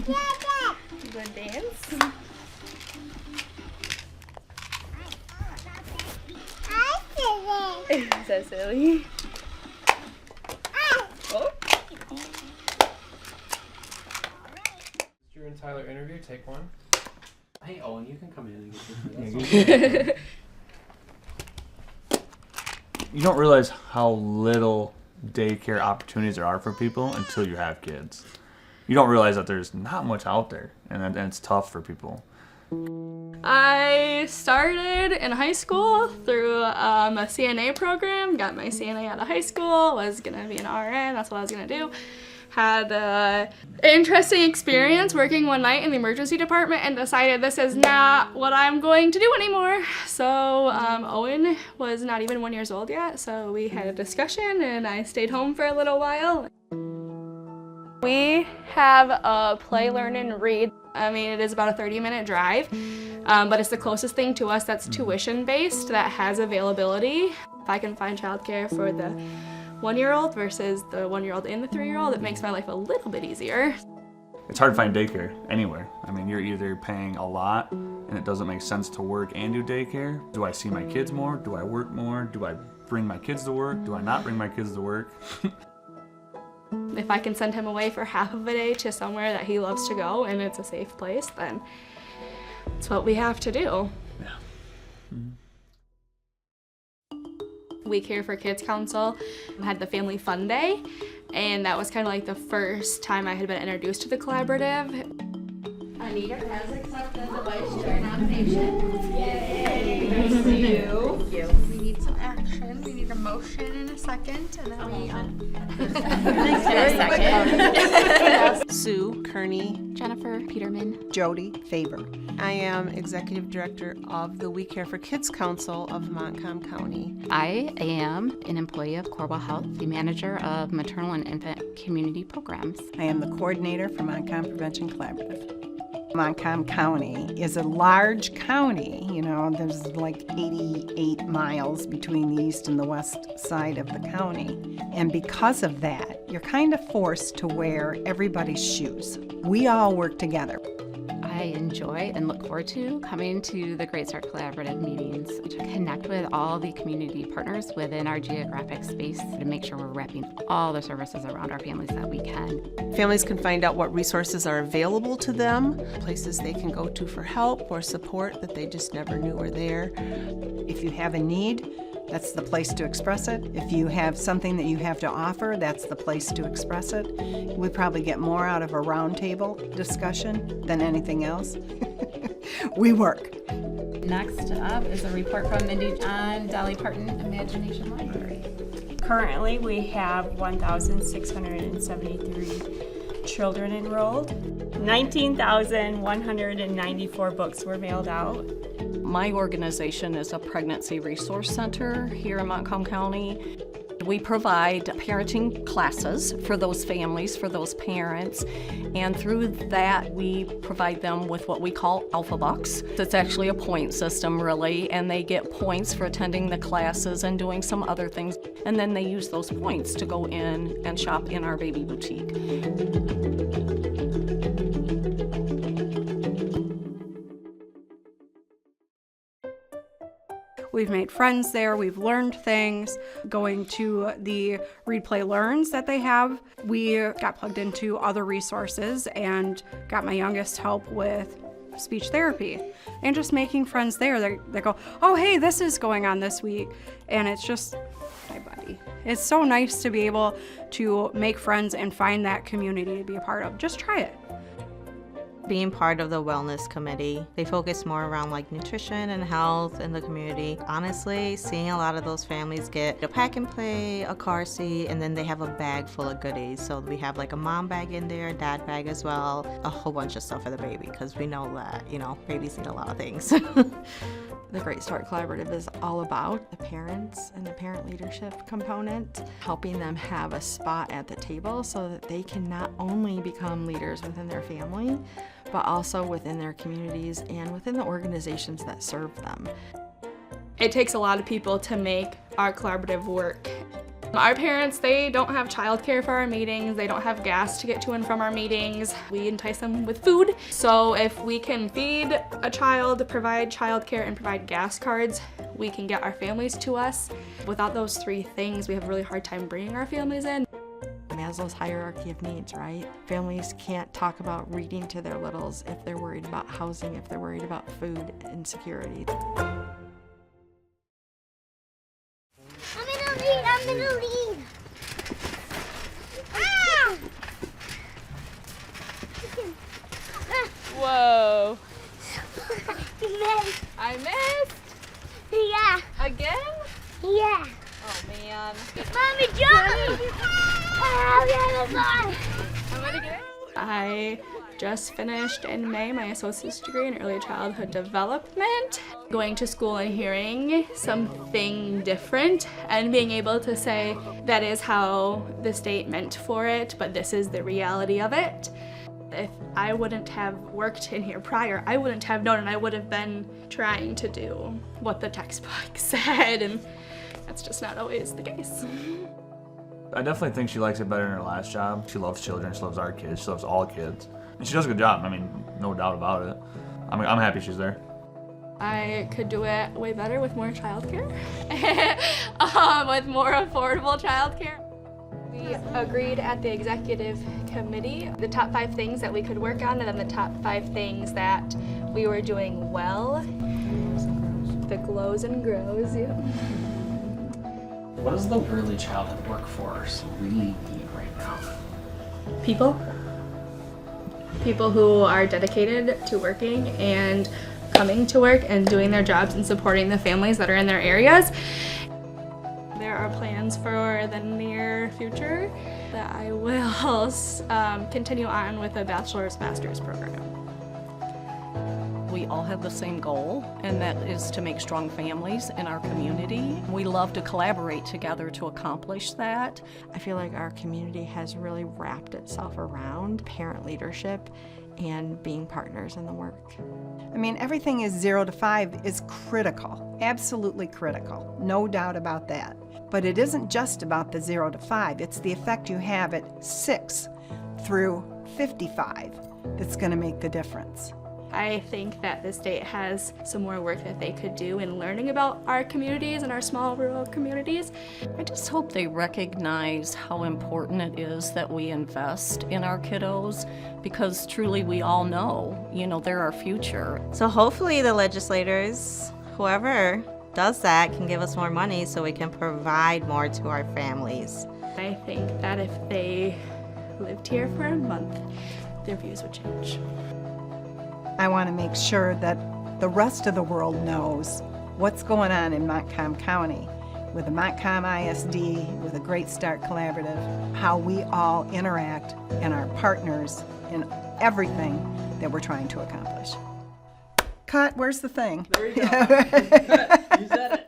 Good dance. Is that silly? Oh. Drew and Tyler interview, take one. Hey Owen, you can come in and get this. You don't realize how little daycare opportunities there are for people until you have kids. You don't realize that there's not much out there, and it's tough for people. I started in high school through a CNA program, got my CNA out of high school, was gonna be an RN, that's what I was gonna do. Had an interesting experience working one night in the emergency department and decided this is not what I'm going to do anymore. So Owen was not even 1 year old yet, so we had a discussion and I stayed home for a little while. We have a play, learn, and read. I mean, it is about a 30-minute drive, but it's the closest thing to us that's tuition-based, that has availability. If I can find childcare for the 1-year-old versus the 1-year-old and the 3-year-old, it makes my life a little bit easier. It's hard to find daycare anywhere. I mean, you're either paying a lot and it doesn't make sense to work and do daycare. Do I see my kids more? Do I work more? Do I bring my kids to work? Do I not bring my kids to work? If I can send him away for half of a day to somewhere that he loves to go and it's a safe place, then it's what we have to do. Yeah. Mm-hmm. We Care for Kids Council had the Family Fun Day, and that was kind of like the first time I had been introduced to the collaborative. Anita has accepted the vice chair nomination. Yay! Nice to you. Thank you. We need some action. We need a motion in a second, and then Sue Kearney, Jennifer Peterman, Jody Faber. I am Executive Director of the We Care for Kids Council of Montcalm County. I am an employee of Corwell Health, the manager of maternal and infant community programs. I am the coordinator for Montcalm Prevention Collaborative. Montcalm County is a large county, you know, there's like 88 miles between the east and the west side of the county. And because of that, you're kind of forced to wear everybody's shoes. We all work together. I enjoy and look forward to coming to the Great Start Collaborative meetings to connect with all the community partners within our geographic space to make sure we're wrapping all the services around our families that we can. Families can find out what resources are available to them, places they can go to for help or support that they just never knew were there. If you have a need, that's the place to express it. If you have something that you have to offer, that's the place to express it. We probably get more out of a roundtable discussion than anything else. We work. Next up is a report from Mindy on Dolly Parton Imagination Library. Currently, we have 1,673 children enrolled. 19,194 books were mailed out. My organization is a pregnancy resource center here in Montcalm County. We provide parenting classes for those families, for those parents, and through that we provide them with what we call Alpha Bucks. It's actually a point system really, and they get points for attending the classes and doing some other things, and then they use those points to go in and shop in our baby boutique. We've made friends there, we've learned things. Going to the Read, Play, Learns that they have, we got plugged into other resources and got my youngest help with speech therapy. And just making friends there, they go, oh hey, this is going on this week. And it's just, hi buddy. It's so nice to be able to make friends and find that community to be a part of. Just try it. Being part of the wellness committee, they focus more around like nutrition and health in the community. Honestly, seeing a lot of those families get a pack and play, a car seat, and then they have a bag full of goodies. So we have like a mom bag in there, dad bag as well, a whole bunch of stuff for the baby because we know that, you know, babies need a lot of things. The Great Start Collaborative is all about the parents and the parent leadership component, helping them have a spot at the table so that they can not only become leaders within their family, but also within their communities and within the organizations that serve them. It takes a lot of people to make our collaborative work. Our parents, they don't have childcare for our meetings. They don't have gas to get to and from our meetings. We entice them with food. So if we can feed a child, provide childcare, and provide gas cards, we can get our families to us. Without those three things, we have a really hard time bringing our families in. Maslow's hierarchy of needs, right? Families can't talk about reading to their littles if they're worried about housing, if they're worried about food and security. I'm gonna lead. Ah! Whoa. You missed. I missed? Yeah. Again? Yeah. Oh man. Mommy, jump! Oh, yeah, I'm gonna get it. I just finished in May my associate's degree in early childhood development. Going to school and hearing something different and being able to say that is how the state meant for it, but this is the reality of it. If I wouldn't have worked in here prior, I wouldn't have known, and I would have been trying to do what the textbook said, and that's just not always the case. I definitely think she likes it better than her last job. She loves children, she loves our kids, she loves all kids. And she does a good job, I mean, no doubt about it. I'm happy she's there. I could do it way better with more childcare, with more affordable childcare. We agreed at the executive committee the top 5 things that we could work on, and then the top 5 things that we were doing well. The glows and grows, yeah. What does the early childhood workforce really need right now? People. People who are dedicated to working and coming to work and doing their jobs and supporting the families that are in their areas. There are plans for the near future that I will continue on with a bachelor's master's program. We all have the same goal, and that is to make strong families in our community. We love to collaborate together to accomplish that. I feel like our community has really wrapped itself around parent leadership and being partners in the work. I mean, everything is 0 to 5 is critical, absolutely critical, no doubt about that. But it isn't just about the 0 to 5, it's the effect you have at 6 through 55 that's going to make the difference. I think that the state has some more work that they could do in learning about our communities and our small rural communities. I just hope they recognize how important it is that we invest in our kiddos, because truly we all know, they're our future. So hopefully the legislators, whoever does that, can give us more money so we can provide more to our families. I think that if they lived here for a month, their views would change. I want to make sure that the rest of the world knows what's going on in Montcalm County with the Montcalm ISD, with the Great Start Collaborative, how we all interact and are partners in everything that we're trying to accomplish. Cut, where's the thing? There you go. You said it.